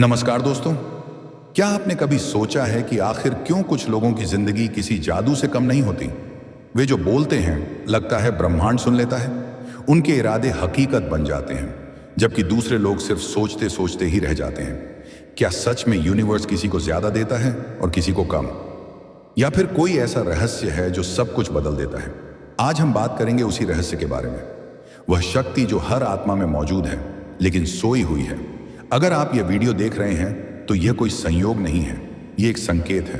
नमस्कार दोस्तों। क्या आपने कभी सोचा है कि आखिर क्यों कुछ लोगों की जिंदगी किसी जादू से कम नहीं होती? वे जो बोलते हैं लगता है ब्रह्मांड सुन लेता है। उनके इरादे हकीकत बन जाते हैं, जबकि दूसरे लोग सिर्फ सोचते सोचते ही रह जाते हैं। क्या सच में यूनिवर्स किसी को ज्यादा देता है और किसी को कम? या फिर कोई ऐसा रहस्य है जो सब कुछ बदल देता है? आज हम बात करेंगे उसी रहस्य के बारे में। वह शक्ति जो हर आत्मा में मौजूद है लेकिन सोई हुई है। अगर आप यह वीडियो देख रहे हैं तो यह कोई संयोग नहीं है, यह एक संकेत है।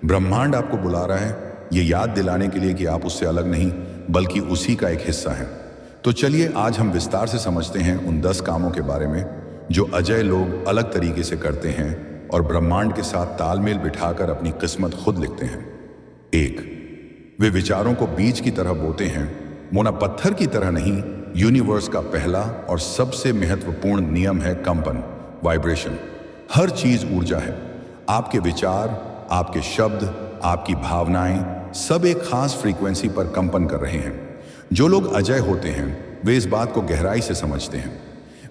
ब्रह्मांड आपको बुला रहा है, यह याद दिलाने के लिए कि आप उससे अलग नहीं बल्कि उसी का एक हिस्सा हैं। तो चलिए आज हम विस्तार से समझते हैं उन 10 कामों के बारे में जो अजय लोग अलग तरीके से करते हैं और ब्रह्मांड के साथ तालमेल बिठाकर अपनी किस्मत खुद लिखते हैं। 1, वे विचारों को बीज की तरह बोते हैं, मोना पत्थर की तरह नहीं। यूनिवर्स का पहला और सबसे महत्वपूर्ण नियम है कंपन, वाइब्रेशन। हर चीज ऊर्जा है। आपके विचार, आपके शब्द, आपकी भावनाएं सब एक खास फ्रीक्वेंसी पर कंपन कर रहे हैं। जो लोग अजय होते हैं वे इस बात को गहराई से समझते हैं।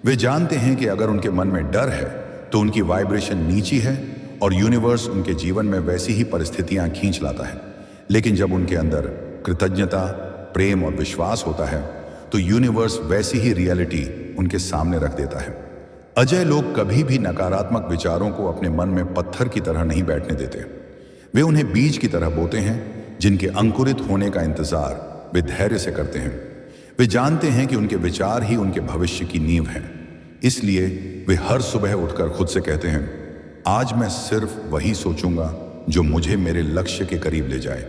वे जानते हैं कि अगर उनके मन में डर है तो उनकी वाइब्रेशन नीची है और यूनिवर्स उनके जीवन में वैसी ही परिस्थितियां खींच लाता है। लेकिन जब उनके अंदर कृतज्ञता, प्रेम और विश्वास होता है तो यूनिवर्स वैसी ही रियलिटी उनके सामने रख देता है। अजय लोग कभी भी नकारात्मक विचारों को अपने मन में पत्थर की तरह नहीं बैठने देते। वे उन्हें बीज की तरह बोते हैं, जिनके अंकुरित होने का इंतजार वे धैर्य से करते हैं। वे जानते हैं कि उनके विचार ही उनके भविष्य की नींव है। इसलिए वे हर सुबह उठकर खुद से कहते हैं, आज मैं सिर्फ वही सोचूंगा जो मुझे मेरे लक्ष्य के करीब ले जाए।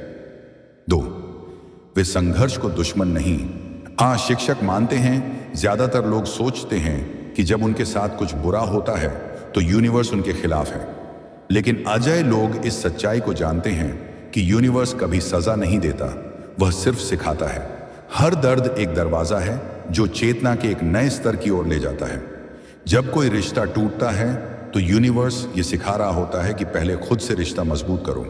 2, वे संघर्ष को दुश्मन नहीं। शिक्षक मानते हैं ज्यादातर लोग सोचते हैं कि जब उनके साथ कुछ बुरा होता है तो यूनिवर्स उनके खिलाफ है। लेकिन अजय लोग इस सच्चाई को जानते हैं कि यूनिवर्स कभी सजा नहीं देता, वह सिर्फ सिखाता है। हर दर्द एक दरवाजा है जो चेतना के एक नए स्तर की ओर ले जाता है। जब कोई रिश्ता टूटता है तो यूनिवर्स ये सिखा रहा होता है कि पहले खुद से रिश्ता मजबूत करो।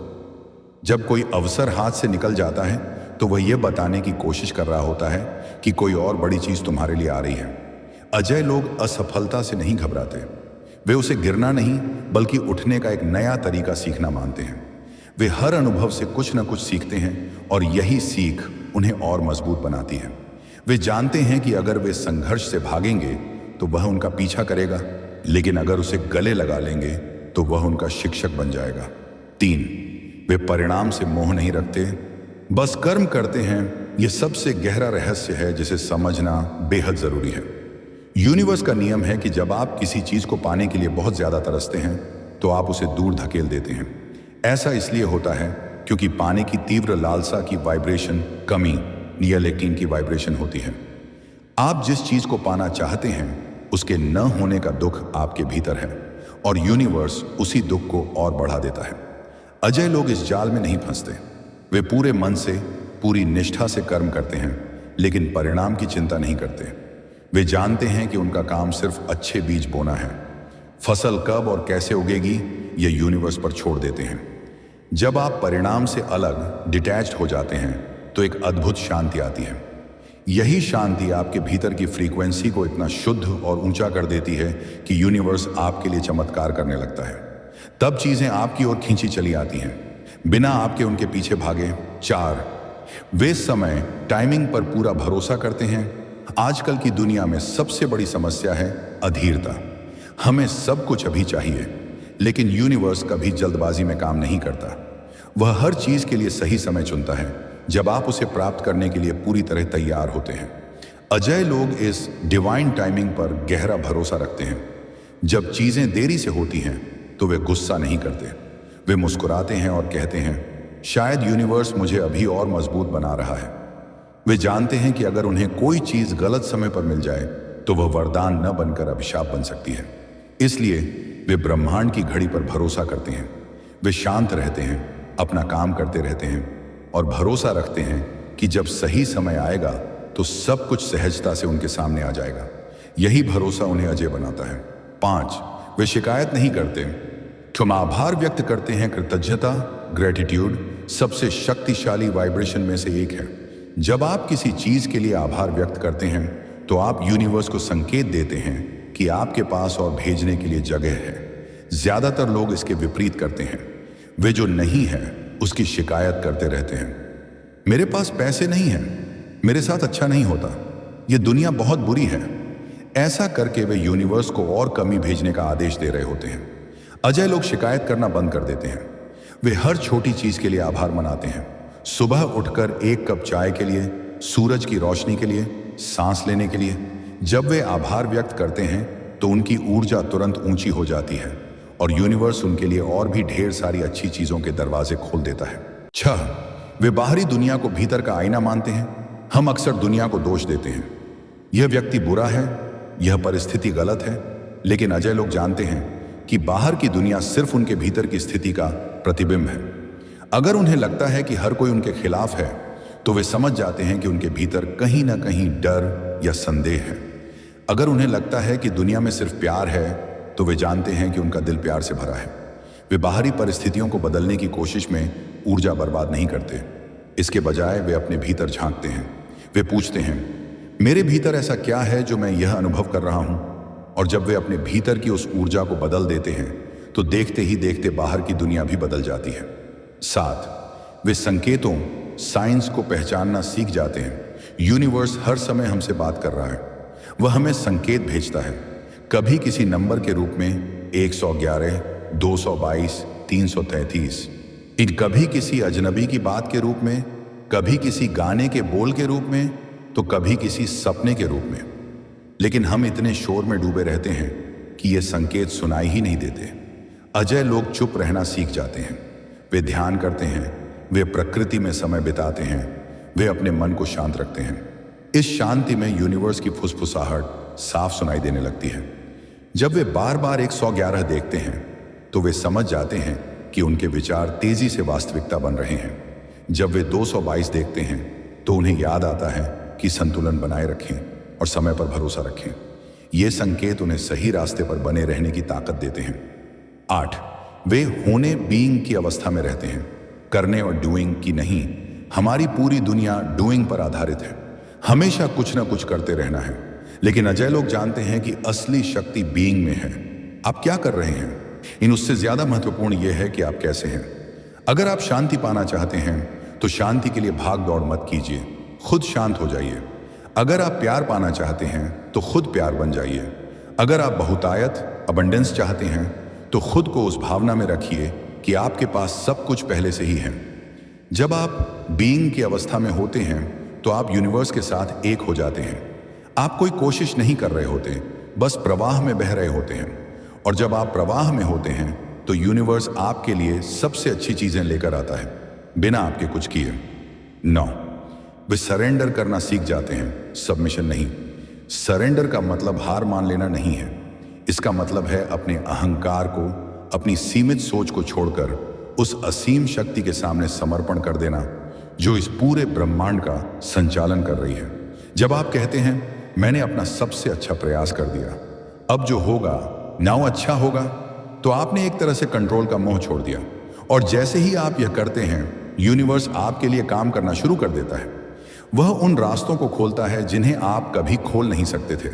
जब कोई अवसर हाथ से निकल जाता है तो वह यह बताने की कोशिश कर रहा होता है कि कोई और बड़ी चीज तुम्हारे लिए आ रही है। अजय लोग असफलता से नहीं घबराते। वे उसे गिरना नहीं बल्कि उठने का एक नया तरीका सीखना मानते हैं। वे हर अनुभव से कुछ न कुछ सीखते हैं और यही सीख उन्हें और मजबूत बनाती है। वे जानते हैं कि अगर वे संघर्ष से भागेंगे तो वह उनका पीछा करेगा, लेकिन अगर उसे गले लगा लेंगे तो वह उनका शिक्षक बन जाएगा। 3, वे परिणाम से मोह नहीं रखते, बस कर्म करते हैं। यह सबसे गहरा रहस्य है जिसे समझना बेहद जरूरी है। यूनिवर्स का नियम है कि जब आप किसी चीज को पाने के लिए बहुत ज्यादा तरसते हैं तो आप उसे दूर धकेल देते हैं। ऐसा इसलिए होता है क्योंकि पाने की तीव्र लालसा की वाइब्रेशन कमी या लेक्टिन की वाइब्रेशन होती है। आप जिस चीज को पाना चाहते हैं उसके न होने का दुख आपके भीतर है और यूनिवर्स उसी दुख को और बढ़ा देता है। अजय लोग इस जाल में नहीं फंसते। वे पूरे मन से, पूरी निष्ठा से कर्म करते हैं, लेकिन परिणाम की चिंता नहीं करते। वे जानते हैं कि उनका काम सिर्फ अच्छे बीज बोना है। फसल कब और कैसे उगेगी ये यूनिवर्स पर छोड़ देते हैं। जब आप परिणाम से अलग, डिटैच्ड हो जाते हैं तो एक अद्भुत शांति आती है। यही शांति आपके भीतर की फ्रीक्वेंसी को इतना शुद्ध और ऊंचा कर देती है कि यूनिवर्स आपके लिए चमत्कार करने लगता है। तब चीजें आपकी ओर खींची चली आती हैं, बिना आपके उनके पीछे भागे। 4, वे समय टाइमिंग पर पूरा भरोसा करते हैं। आजकल की दुनिया में सबसे बड़ी समस्या है अधीरता। हमें सब कुछ अभी चाहिए, लेकिन यूनिवर्स कभी जल्दबाजी में काम नहीं करता। वह हर चीज के लिए सही समय चुनता है जब आप उसे प्राप्त करने के लिए पूरी तरह तैयार होते हैं। अजय लोग इस डिवाइन टाइमिंग पर गहरा भरोसा रखते हैं। जब चीजें देरी से होती हैं तो वे गुस्सा नहीं करते। वे मुस्कुराते हैं और कहते हैं, शायद यूनिवर्स मुझे अभी और मजबूत बना रहा है। वे जानते हैं कि अगर उन्हें कोई चीज गलत समय पर मिल जाए तो वह वरदान न बनकर अभिशाप बन सकती है। इसलिए वे ब्रह्मांड की घड़ी पर भरोसा करते हैं। वे शांत रहते हैं, अपना काम करते रहते हैं और भरोसा रखते हैं कि जब सही समय आएगा तो सब कुछ सहजता से उनके सामने आ जाएगा। यही भरोसा उन्हें अजय बनाता है। 5, वे शिकायत नहीं करते, क्षमा आभार व्यक्त करते हैं। कृतज्ञता, ग्रेटिट्यूड सबसे शक्तिशाली वाइब्रेशन में से एक है। जब आप किसी चीज के लिए आभार व्यक्त करते हैं तो आप यूनिवर्स को संकेत देते हैं कि आपके पास और भेजने के लिए जगह है। ज्यादातर लोग इसके विपरीत करते हैं। वे जो नहीं है उसकी शिकायत करते रहते हैं। मेरे पास पैसे नहीं हैं, मेरे साथ अच्छा नहीं होता, ये दुनिया बहुत बुरी है। ऐसा करके वे यूनिवर्स को और कमी भेजने का आदेश दे रहे होते हैं। अजय लोग शिकायत करना बंद कर देते हैं। वे हर छोटी चीज के लिए आभार मनाते हैं। सुबह उठकर एक कप चाय के लिए, सूरज की रोशनी के लिए, सांस लेने के लिए। जब वे आभार व्यक्त करते हैं तो उनकी ऊर्जा तुरंत ऊंची हो जाती है और यूनिवर्स उनके लिए और भी ढेर सारी अच्छी चीजों के दरवाजे खोल देता है। 6. वे बाहरी दुनिया को भीतर का आईना मानते हैं। हम अक्सर दुनिया को दोष देते हैं, यह व्यक्ति बुरा है, यह परिस्थिति गलत है। लेकिन अजय लोग जानते हैं कि बाहर की दुनिया सिर्फ उनके भीतर की स्थिति का प्रतिबिंब है। अगर उन्हें लगता है कि हर कोई उनके खिलाफ है तो वे समझ जाते हैं कि उनके भीतर कहीं ना कहीं डर या संदेह है। अगर उन्हें लगता है कि दुनिया में सिर्फ प्यार है तो वे जानते हैं कि उनका दिल प्यार से भरा है। वे बाहरी परिस्थितियों को बदलने की कोशिश में ऊर्जा बर्बाद नहीं करते। इसके बजाय वे अपने भीतर झांकते हैं। वे पूछते हैं, मेरे भीतर ऐसा क्या है जो मैं यह अनुभव कर रहा हूं? और जब वे अपने भीतर की उस ऊर्जा को बदल देते हैं तो देखते ही देखते बाहर की दुनिया भी बदल जाती है। 7. वे संकेतों, साइंस को पहचानना सीख जाते हैं। यूनिवर्स हर समय हमसे बात कर रहा है। वह हमें संकेत भेजता है, कभी किसी नंबर के रूप में 111, 222, 333, कभी किसी अजनबी की बात के रूप में, कभी किसी गाने के बोल के रूप में, तो कभी किसी सपने के रूप में। लेकिन हम इतने शोर में डूबे रहते हैं कि ये संकेत सुनाई ही नहीं देते। अजय लोग चुप रहना सीख जाते हैं। वे ध्यान करते हैं, वे प्रकृति में समय बिताते हैं, वे अपने मन को शांत रखते हैं। इस शांति में यूनिवर्स की फुसफुसाहट साफ सुनाई देने लगती है। जब वे बार बार 111 देखते हैं तो वे समझ जाते हैं कि उनके विचार तेजी से वास्तविकता बन रहे हैं। जब वे 222 देखते हैं तो उन्हें याद आता है कि संतुलन बनाए रखें और समय पर भरोसा रखें। ये संकेत उन्हें सही रास्ते पर बने रहने की ताकत देते हैं। 8. वे होने, बीइंग की अवस्था में रहते हैं, करने और डूइंग की नहीं। हमारी पूरी दुनिया डूइंग पर आधारित है, हमेशा कुछ ना कुछ करते रहना है। लेकिन अजय लोग जानते हैं कि असली शक्ति बीइंग में है। आप क्या कर रहे हैं, इन उससे ज्यादा महत्वपूर्ण यह है कि आप कैसे हैं। अगर आप शांति पाना चाहते हैं तो शांति के लिए भाग दौड़ मत कीजिए, खुद शांत हो जाइए। अगर आप प्यार पाना चाहते हैं तो खुद प्यार बन जाइए। अगर आप बहुतायत, अबंडेंस चाहते हैं तो खुद को उस भावना में रखिए कि आपके पास सब कुछ पहले से ही है। जब आप बीइंग की अवस्था में होते हैं तो आप यूनिवर्स के साथ एक हो जाते हैं। आप कोई कोशिश नहीं कर रहे होते, बस प्रवाह में बह रहे होते हैं। और जब आप प्रवाह में होते हैं तो यूनिवर्स आपके लिए सबसे अच्छी चीजें लेकर आता है, बिना आपके कुछ किए। 9. वे सरेंडर करना सीख जाते हैं, सबमिशन नहीं। सरेंडर का मतलब हार मान लेना नहीं है। इसका मतलब है अपने अहंकार को, अपनी सीमित सोच को छोड़कर उस असीम शक्ति के सामने समर्पण कर देना जो इस पूरे ब्रह्मांड का संचालन कर रही है। जब आप कहते हैं मैंने अपना सबसे अच्छा प्रयास कर दिया, अब जो होगा ना वो अच्छा होगा, तो आपने एक तरह से कंट्रोल का मोह छोड़ दिया। और जैसे ही आप यह करते हैं यूनिवर्स आपके लिए काम करना शुरू कर देता है। वह उन रास्तों को खोलता है जिन्हें आप कभी खोल नहीं सकते थे।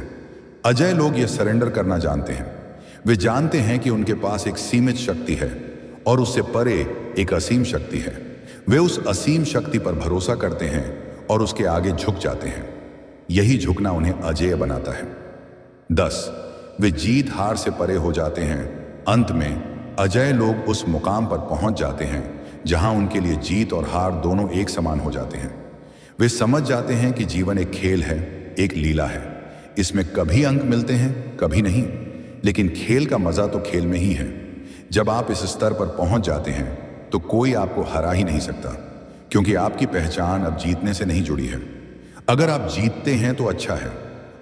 अजय लोग यह सरेंडर करना जानते हैं। वे जानते हैं कि उनके पास एक सीमित शक्ति है और उससे परे एक असीम शक्ति है। वे उस असीम शक्ति पर भरोसा करते हैं और उसके आगे झुक जाते हैं। यही झुकना उन्हें अजेय बनाता है। 10. वे जीत हार से परे हो जाते हैं। अंत में अजय लोग उस मुकाम पर पहुंच जाते हैं जहां उनके लिए जीत और हार दोनों एक समान हो जाते हैं। वे समझ जाते हैं कि जीवन एक खेल है, एक लीला है। इसमें कभी अंक मिलते हैं, कभी नहीं, लेकिन खेल का मजा तो खेल में ही है। जब आप इस स्तर पर पहुंच जाते हैं तो कोई आपको हरा ही नहीं सकता, क्योंकि आपकी पहचान अब जीतने से नहीं जुड़ी है। अगर आप जीतते हैं तो अच्छा है,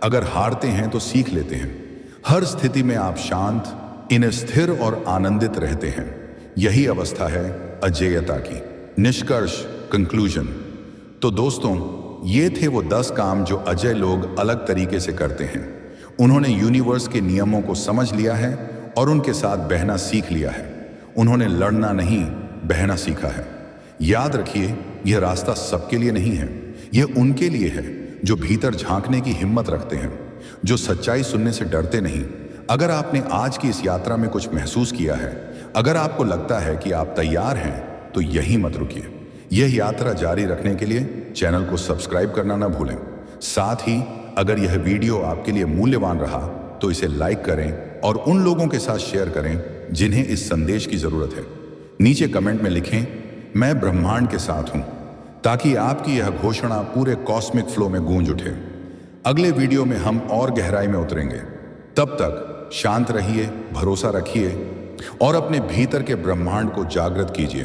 अगर हारते हैं तो सीख लेते हैं। हर स्थिति में आप शांत, इन स्थिर और आनंदित रहते हैं। यही अवस्था है अजेयता की। निष्कर्ष, कंक्लूजन। तो दोस्तों, ये थे वो 10 काम जो अजय लोग अलग तरीके से करते हैं। उन्होंने यूनिवर्स के नियमों को समझ लिया है और उनके साथ बहना सीख लिया है। उन्होंने लड़ना नहीं, बहना सीखा है। याद रखिए, यह रास्ता सबके लिए नहीं है। यह उनके लिए है जो भीतर झांकने की हिम्मत रखते हैं, जो सच्चाई सुनने से डरते नहीं, अगर आपने आज की इस यात्रा में कुछ महसूस किया है, अगर आपको लगता है कि आप तैयार हैं, तो यहीं मत रुकिए। यह यात्रा जारी रखने के लिए चैनल को सब्सक्राइब करना ना भूलें। साथ ही अगर यह वीडियो आपके लिए मूल्यवान रहा तो इसे लाइक करें और उन लोगों के साथ शेयर करें जिन्हें इस संदेश की जरूरत है। नीचे कमेंट में लिखें, मैं ब्रह्मांड के साथ हूं, ताकि आपकी यह घोषणा पूरे कॉस्मिक फ्लो में गूंज उठे। अगले वीडियो में हम और गहराई में उतरेंगे। तब तक शांत रहिए, भरोसा रखिए और अपने भीतर के ब्रह्मांड को जागृत कीजिए।